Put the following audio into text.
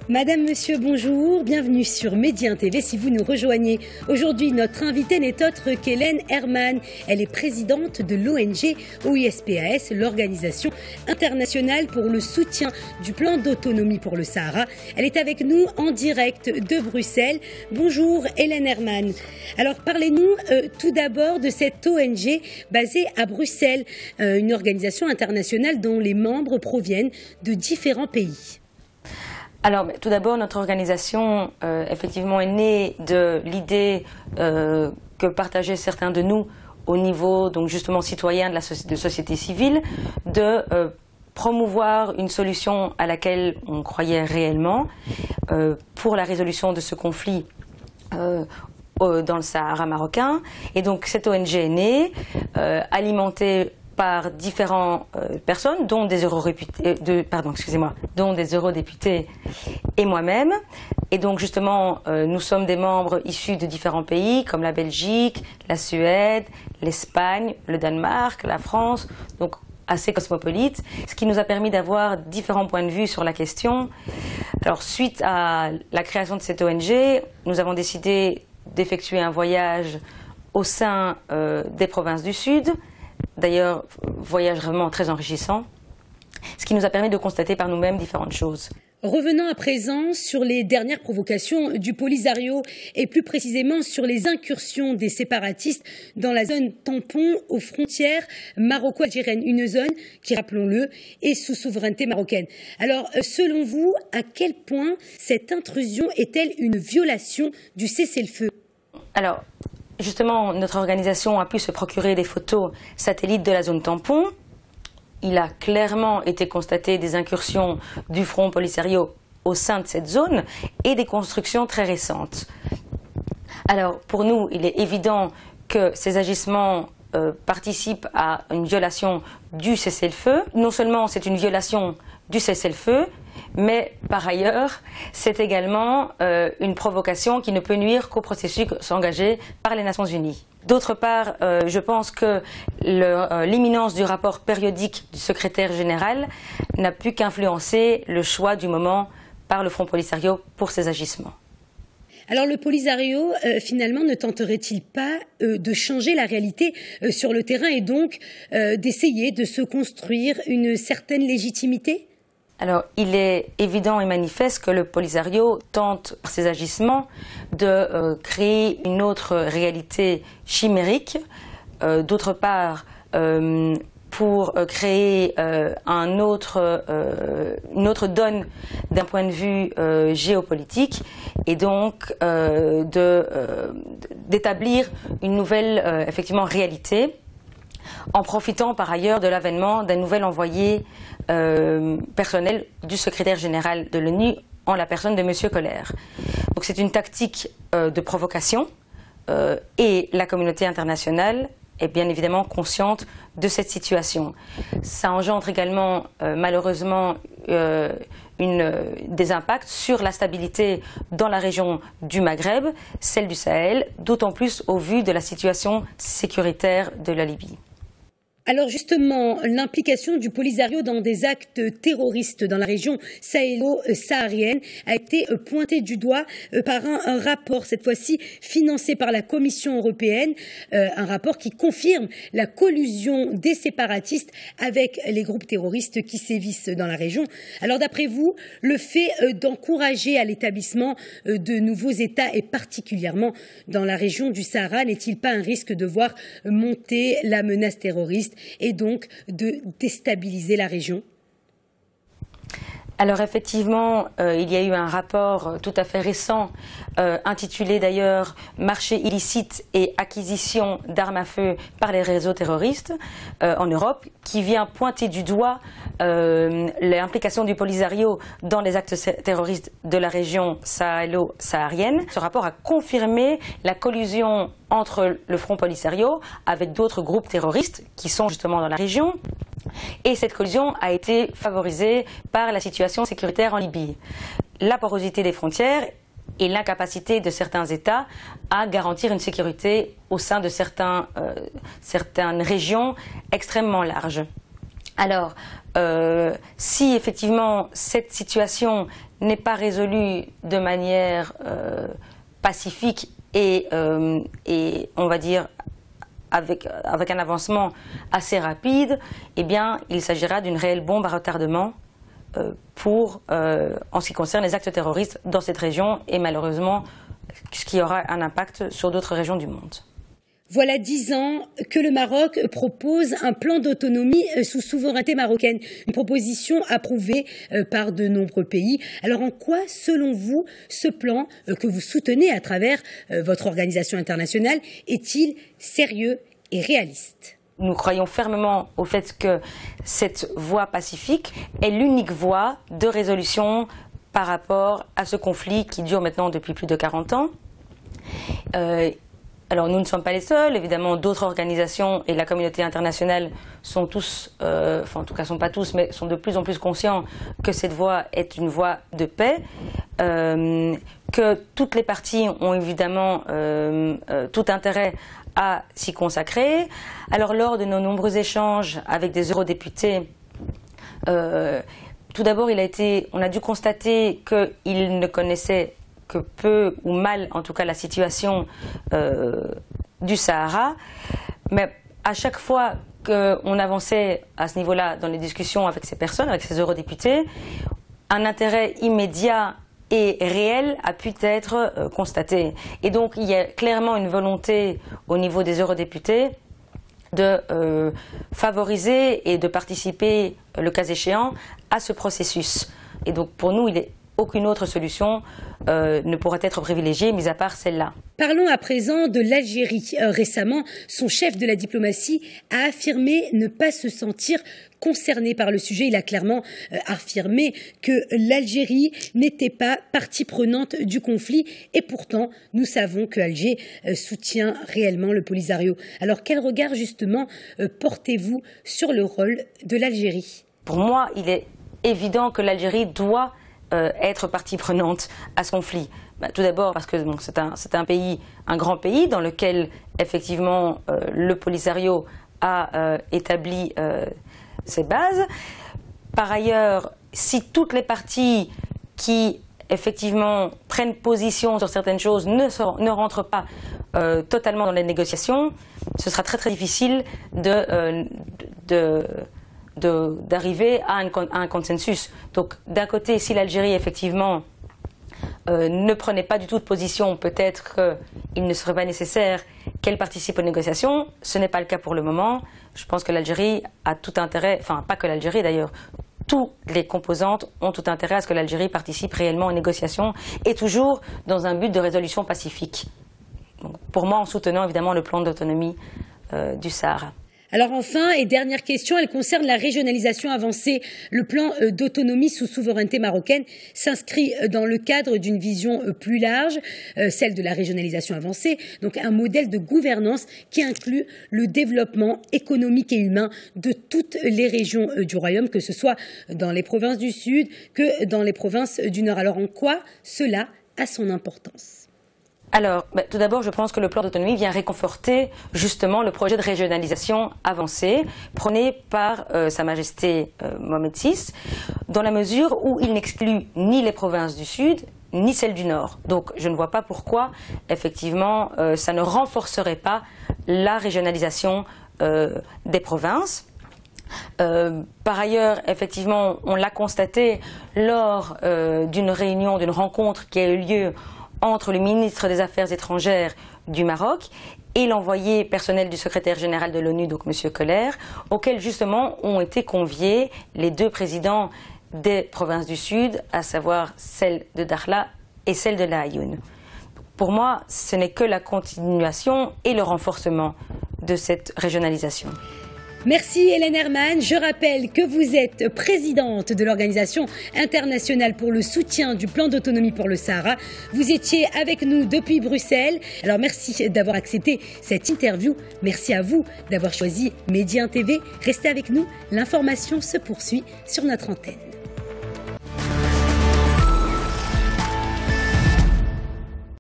Madame, monsieur, bonjour, bienvenue sur Médien TV. Si vous nous rejoignez aujourd'hui, notre invitée n'est autre qu'Hélène Hermann. Elle est présidente de l'ONG OISPAS, l'Organisation internationale pour le soutien du plan d'autonomie pour le Sahara. Elle est avec nous en direct de Bruxelles. Bonjour Hélène Hermann. Alors parlez-nous tout d'abord de cette ONG basée à Bruxelles, une organisation internationale dont les membres proviennent de différents pays. Alors, tout d'abord, notre organisation, effectivement, est née de l'idée que partageaient certains de nous au niveau, donc justement, citoyen de la société civile, de promouvoir une solution à laquelle on croyait réellement pour la résolution de ce conflit dans le Sahara marocain. Et donc, cette ONG est née, alimentée par différentes personnes, dont des eurodéputés et moi-même. Et donc justement, nous sommes des membres issus de différents pays, comme la Belgique, la Suède, l'Espagne, le Danemark, la France, donc assez cosmopolite, ce qui nous a permis d'avoir différents points de vue sur la question. Alors suite à la création de cette ONG, nous avons décidé d'effectuer un voyage au sein des provinces du Sud. D'ailleurs, voyage vraiment très enrichissant, ce qui nous a permis de constater par nous-mêmes différentes choses. Revenons à présent sur les dernières provocations du Polisario et plus précisément sur les incursions des séparatistes dans la zone tampon aux frontières maroco-algériennes, une zone qui, rappelons-le, est sous souveraineté marocaine. Alors, selon vous, à quel point cette intrusion est-elle une violation du cessez-le-feu ? Alors, justement, notre organisation a pu se procurer des photos satellites de la zone tampon. Il a clairement été constaté des incursions du front Polisario au sein de cette zone et des constructions très récentes. Alors, pour nous, il est évident que ces agissements participent à une violation du cessez-le-feu. Non seulement c'est une violation du cessez-le-feu, mais par ailleurs, c'est également une provocation qui ne peut nuire qu'au processus engagé par les Nations Unies. D'autre part, je pense que l'imminence du rapport périodique du secrétaire général n'a pu qu'influencer le choix du moment par le Front Polisario pour ces agissements. Alors le Polisario, finalement, ne tenterait-il pas de changer la réalité sur le terrain et donc d'essayer de se construire une certaine légitimité ? Alors, il est évident et manifeste que le Polisario tente, par ses agissements, de créer une autre réalité chimérique. D'autre part, pour créer une autre donne d'un point de vue géopolitique et donc d'établir une nouvelle effectivement réalité, en profitant par ailleurs de l'avènement d'un nouvel envoyé personnel du secrétaire général de l'ONU en la personne de M. Koller. Donc c'est une tactique de provocation et la communauté internationale est bien évidemment consciente de cette situation. Ça engendre également malheureusement des impacts sur la stabilité dans la région du Maghreb, celle du Sahel, d'autant plus au vu de la situation sécuritaire de la Libye. Alors justement, l'implication du Polisario dans des actes terroristes dans la région sahélo-saharienne a été pointée du doigt par un rapport, cette fois-ci financé par la Commission européenne, un rapport qui confirme la collusion des séparatistes avec les groupes terroristes qui sévissent dans la région. Alors d'après vous, le fait d'encourager à l'établissement de nouveaux États et particulièrement dans la région du Sahara, n'est-il pas un risque de voir monter la menace terroriste et donc de déstabiliser la région? Alors effectivement, il y a eu un rapport tout à fait récent, intitulé d'ailleurs « Marché illicite et acquisition d'armes à feu par les réseaux terroristes en Europe », qui vient pointer du doigt l'implication du Polisario dans les actes terroristes de la région sahélo-saharienne. Ce rapport a confirmé la collusion entre le Front Polisario avec d'autres groupes terroristes qui sont justement dans la région. Et cette collusion a été favorisée par la situation sécuritaire en Libye. La porosité des frontières et l'incapacité de certains États à garantir une sécurité au sein de certaines régions extrêmement larges. Alors, si effectivement cette situation n'est pas résolu de manière pacifique et on va dire avec un avancement assez rapide, eh bien, il s'agira d'une réelle bombe à retardement en ce qui concerne les actes terroristes dans cette région et malheureusement ce qui aura un impact sur d'autres régions du monde. Voilà 10 ans que le Maroc propose un plan d'autonomie sous souveraineté marocaine, une proposition approuvée par de nombreux pays. Alors en quoi, selon vous, ce plan que vous soutenez à travers votre organisation internationale est-il sérieux et réaliste ? Nous croyons fermement au fait que cette voie pacifique est l'unique voie de résolution par rapport à ce conflit qui dure maintenant depuis plus de 40 ans. Alors nous ne sommes pas les seuls, évidemment d'autres organisations et la communauté internationale sont tous, enfin en tout cas sont pas tous, mais sont de plus en plus conscients que cette voie est une voie de paix, que toutes les parties ont évidemment tout intérêt à s'y consacrer. Alors lors de nos nombreux échanges avec des eurodéputés, tout d'abord on a dû constater qu'ils ne connaissaient que peu ou mal, en tout cas, la situation du Sahara. Mais à chaque fois qu'on avançait à ce niveau-là dans les discussions avec ces personnes, avec ces eurodéputés, un intérêt immédiat et réel a pu être constaté. Et donc, il y a clairement une volonté au niveau des eurodéputés de favoriser et de participer, le cas échéant, à ce processus. Et donc, pour nous, aucune autre solution ne pourra être privilégiée, mis à part celle-là. Parlons à présent de l'Algérie. Récemment, son chef de la diplomatie a affirmé ne pas se sentir concerné par le sujet. Il a clairement affirmé que l'Algérie n'était pas partie prenante du conflit et pourtant, nous savons que Alger soutient réellement le Polisario. Alors, quel regard justement portez-vous sur le rôle de l'Algérie ? Pour moi, il est évident que l'Algérie doit être partie prenante à ce conflit. Tout d'abord parce que c'est un grand pays dans lequel effectivement le Polisario a établi ses bases. Par ailleurs, si toutes les parties qui effectivement prennent position sur certaines choses ne rentrent pas totalement dans les négociations, ce sera très très difficile d'arriver à un consensus. Donc d'un côté, si l'Algérie effectivement ne prenait pas du tout de position, peut-être qu'il ne serait pas nécessaire qu'elle participe aux négociations. Ce n'est pas le cas pour le moment. Je pense que l'Algérie a tout intérêt, enfin pas que l'Algérie d'ailleurs, toutes les composantes ont tout intérêt à ce que l'Algérie participe réellement aux négociations et toujours dans un but de résolution pacifique. Donc, pour moi, en soutenant évidemment le plan d'autonomie du Sahara. Alors enfin, et dernière question, elle concerne la régionalisation avancée. Le plan d'autonomie sous souveraineté marocaine s'inscrit dans le cadre d'une vision plus large, celle de la régionalisation avancée, donc un modèle de gouvernance qui inclut le développement économique et humain de toutes les régions du royaume, que ce soit dans les provinces du Sud que dans les provinces du Nord. Alors en quoi cela a son importance ? Alors, tout d'abord, je pense que le plan d'autonomie vient réconforter justement le projet de régionalisation avancé prôné par Sa Majesté Mohamed VI, dans la mesure où il n'exclut ni les provinces du Sud, ni celles du Nord. Donc, je ne vois pas pourquoi, effectivement, ça ne renforcerait pas la régionalisation des provinces. Par ailleurs, effectivement, on l'a constaté lors d'une réunion, d'une rencontre qui a eu lieu entre le ministre des Affaires étrangères du Maroc et l'envoyé personnel du secrétaire général de l'ONU, donc M. Koller, auquel justement ont été conviés les deux présidents des provinces du Sud, à savoir celle de Dakhla et celle de La Ayoune. Pour moi, ce n'est que la continuation et le renforcement de cette régionalisation. Merci Hélène Hermann. Je rappelle que vous êtes présidente de l'Organisation internationale pour le soutien du plan d'autonomie pour le Sahara. Vous étiez avec nous depuis Bruxelles. Alors merci d'avoir accepté cette interview. Merci à vous d'avoir choisi Média TV. Restez avec nous, l'information se poursuit sur notre antenne.